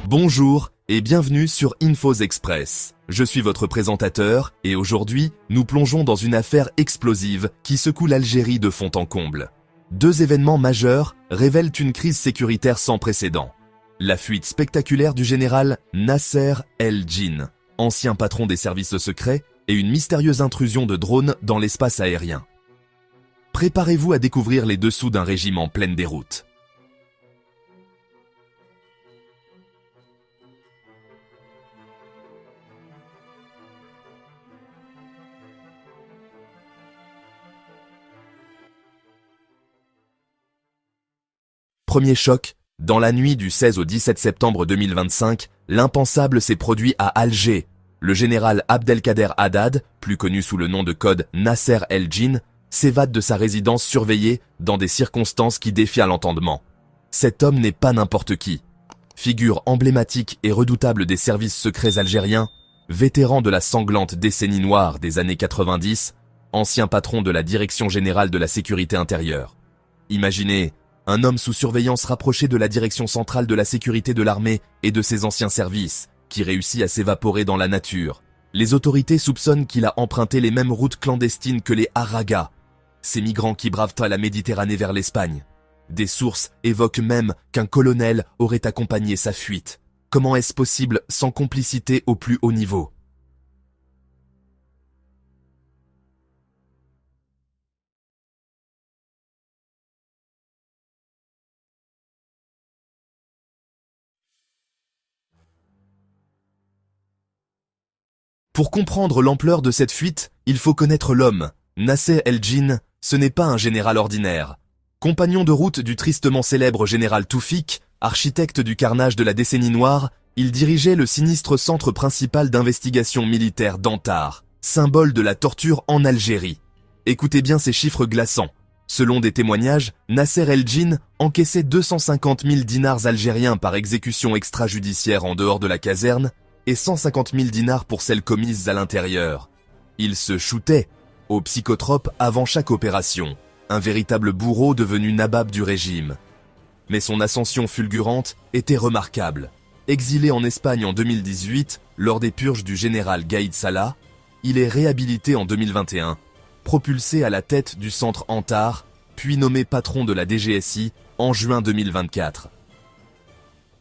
Bonjour et bienvenue sur Infos Express. Je suis votre présentateur et aujourd'hui, nous plongeons dans une affaire explosive qui secoue l'Algérie de fond en comble. Deux événements majeurs révèlent une crise sécuritaire sans précédent. La fuite spectaculaire du général Nasser El-Djin, ancien patron des services secrets, et une mystérieuse intrusion de drones dans l'espace aérien. Préparez-vous à découvrir les dessous d'un régime en pleine déroute. Premier choc, dans la nuit du 16 au 17 septembre 2025, l'impensable s'est produit à Alger. Le général Abdelkader Haddad, plus connu sous le nom de code Nasser El-Djin, s'évade de sa résidence surveillée dans des circonstances qui défient l'entendement. Cet homme n'est pas n'importe qui. Figure emblématique et redoutable des services secrets algériens, vétéran de la sanglante décennie noire des années 90, ancien patron de la Direction générale de la sécurité intérieure. Imaginez un homme sous surveillance rapproché de la direction centrale de la sécurité de l'armée et de ses anciens services, qui réussit à s'évaporer dans la nature. Les autorités soupçonnent qu'il a emprunté les mêmes routes clandestines que les Haragas, ces migrants qui bravent la Méditerranée vers l'Espagne. Des sources évoquent même qu'un colonel aurait accompagné sa fuite. Comment est-ce possible sans complicité au plus haut niveau ? Pour comprendre l'ampleur de cette fuite, il faut connaître l'homme. Nasser El-Djin, ce n'est pas un général ordinaire. Compagnon de route du tristement célèbre général Toufik, architecte du carnage de la décennie noire, il dirigeait le sinistre centre principal d'investigation militaire d'Antar, symbole de la torture en Algérie. Écoutez bien ces chiffres glaçants. Selon des témoignages, Nasser El-Djin encaissait 250 000 dinars algériens par exécution extrajudiciaire en dehors de la caserne, et 150 000 dinars pour celles commises à l'intérieur. Il se shootait au psychotrope avant chaque opération, un véritable bourreau devenu nabab du régime. Mais son ascension fulgurante était remarquable. Exilé en Espagne en 2018, lors des purges du général Gaïd Salah, il est réhabilité en 2021, propulsé à la tête du centre Antar, puis nommé patron de la DGSI en juin 2024.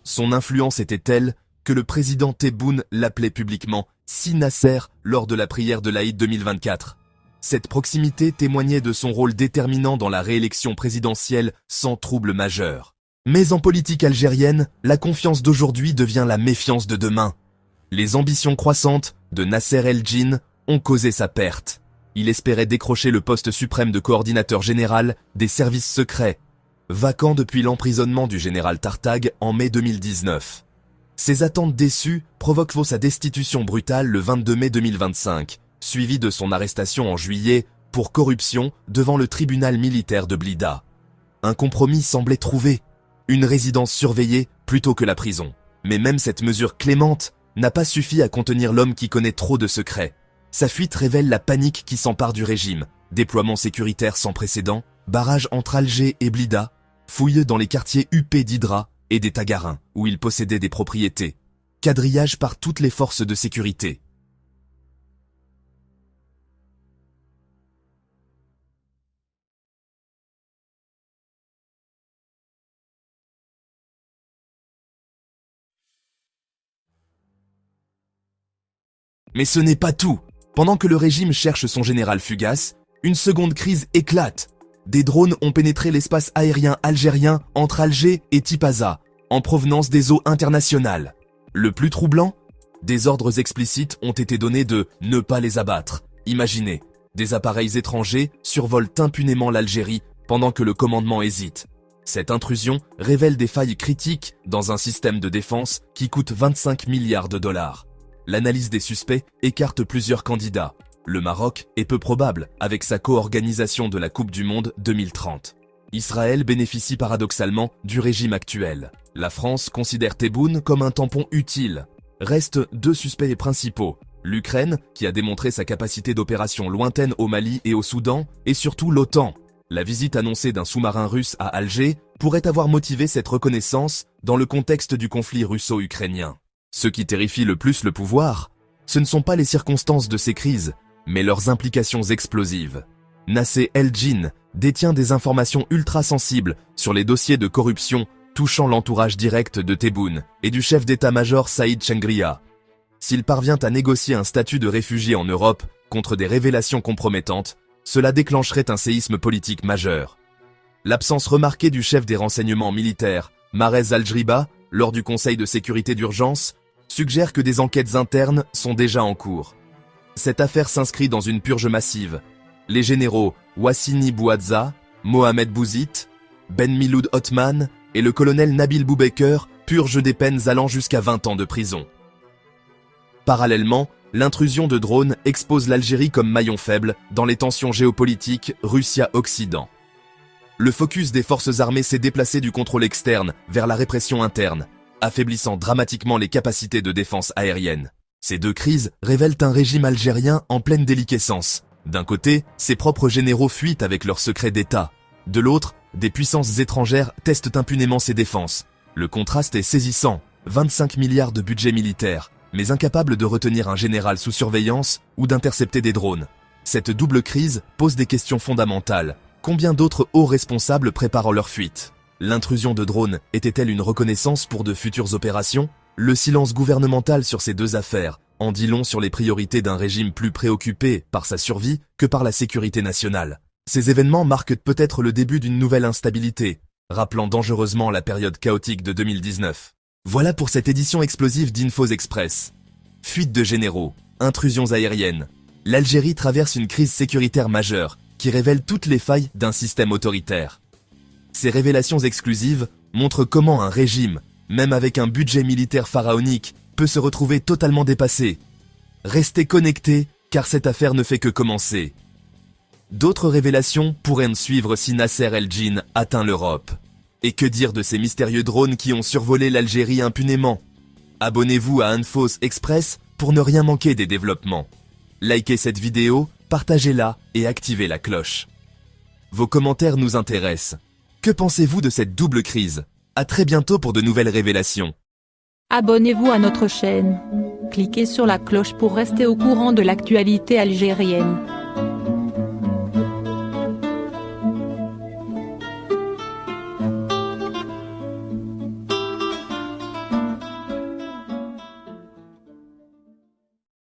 Son influence était telle que le président Tebboune l'appelait publiquement Si Nasser lors de la prière de l'Aïd 2024. Cette proximité témoignait de son rôle déterminant dans la réélection présidentielle sans trouble majeur. Mais en politique algérienne, la confiance d'aujourd'hui devient la méfiance de demain. Les ambitions croissantes de Nasser El-Djin ont causé sa perte. Il espérait décrocher le poste suprême de coordinateur général des services secrets, vacant depuis l'emprisonnement du général Tartag en mai 2019. Ces attentes déçues provoquent sa destitution brutale le 22 mai 2025, suivie de son arrestation en juillet pour corruption devant le tribunal militaire de Blida. Un compromis semblait trouvé, une résidence surveillée plutôt que la prison. Mais même cette mesure clémente n'a pas suffi à contenir l'homme qui connaît trop de secrets. Sa fuite révèle la panique qui s'empare du régime, déploiement sécuritaire sans précédent, barrage entre Alger et Blida, fouilles dans les quartiers huppés d'Hydra et des Tagarins, où il possédait des propriétés, quadrillage par toutes les forces de sécurité. Mais ce n'est pas tout. Pendant que le régime cherche son général fugace, une seconde crise éclate. Des drones ont pénétré l'espace aérien algérien entre Alger et Tipaza, en provenance des eaux internationales. Le plus troublant, des ordres explicites ont été donnés de ne pas les abattre. Imaginez, des appareils étrangers survolent impunément l'Algérie pendant que le commandement hésite. Cette intrusion révèle des failles critiques dans un système de défense qui coûte 25 milliards de dollars. L'analyse des suspects écarte plusieurs candidats. Le Maroc est peu probable avec sa co-organisation de la Coupe du Monde 2030. Israël bénéficie paradoxalement du régime actuel. La France considère Tebboune comme un tampon utile. Restent deux suspects principaux. L'Ukraine, qui a démontré sa capacité d'opération lointaine au Mali et au Soudan, et surtout l'OTAN. La visite annoncée d'un sous-marin russe à Alger pourrait avoir motivé cette reconnaissance dans le contexte du conflit russo-ukrainien. Ce qui terrifie le plus le pouvoir, ce ne sont pas les circonstances de ces crises, mais leurs implications explosives. Nassé Elgin détient des informations ultra sensibles sur les dossiers de corruption touchant l'entourage direct de Tebboune et du chef d'état-major Saïd Chengria. S'il parvient à négocier un statut de réfugié en Europe contre des révélations compromettantes, cela déclencherait un séisme politique majeur. L'absence remarquée du chef des renseignements militaires, Marez Al-Jriba, lors du Conseil de sécurité d'urgence, suggère que des enquêtes internes sont déjà en cours. Cette affaire s'inscrit dans une purge massive. Les généraux Wassini Bouazza, Mohamed Bouzid, Ben Miloud Othman et le colonel Nabil Boubaker purgent des peines allant jusqu'à 20 ans de prison. Parallèlement, l'intrusion de drones expose l'Algérie comme maillon faible dans les tensions géopolitiques Russia-Occident. Le focus des forces armées s'est déplacé du contrôle externe vers la répression interne, affaiblissant dramatiquement les capacités de défense aérienne. Ces deux crises révèlent un régime algérien en pleine déliquescence. D'un côté, ses propres généraux fuient avec leurs secrets d'État. De l'autre, des puissances étrangères testent impunément ses défenses. Le contraste est saisissant, 25 milliards de budget militaire, mais incapable de retenir un général sous surveillance ou d'intercepter des drones. Cette double crise pose des questions fondamentales. Combien d'autres hauts responsables préparant leur fuite? L'intrusion de drones était-elle une reconnaissance pour de futures opérations? Le silence gouvernemental sur ces deux affaires en dit long sur les priorités d'un régime plus préoccupé par sa survie que par la sécurité nationale. Ces événements marquent peut-être le début d'une nouvelle instabilité, rappelant dangereusement la période chaotique de 2019. Voilà pour cette édition explosive d'Infos Express. Fuite de généraux, intrusions aériennes. L'Algérie traverse une crise sécuritaire majeure qui révèle toutes les failles d'un système autoritaire. Ces révélations exclusives montrent comment un régime, même avec un budget militaire pharaonique, peut se retrouver totalement dépassé. Restez connectés, car cette affaire ne fait que commencer. D'autres révélations pourraient en suivre si Nasser Elgin atteint l'Europe. Et que dire de ces mystérieux drones qui ont survolé l'Algérie impunément? Abonnez-vous à Infos Express pour ne rien manquer des développements. Likez cette vidéo, partagez-la et activez la cloche. Vos commentaires nous intéressent. Que pensez-vous de cette double crise? À très bientôt pour de nouvelles révélations. Abonnez-vous à notre chaîne. Cliquez sur la cloche pour rester au courant de l'actualité algérienne.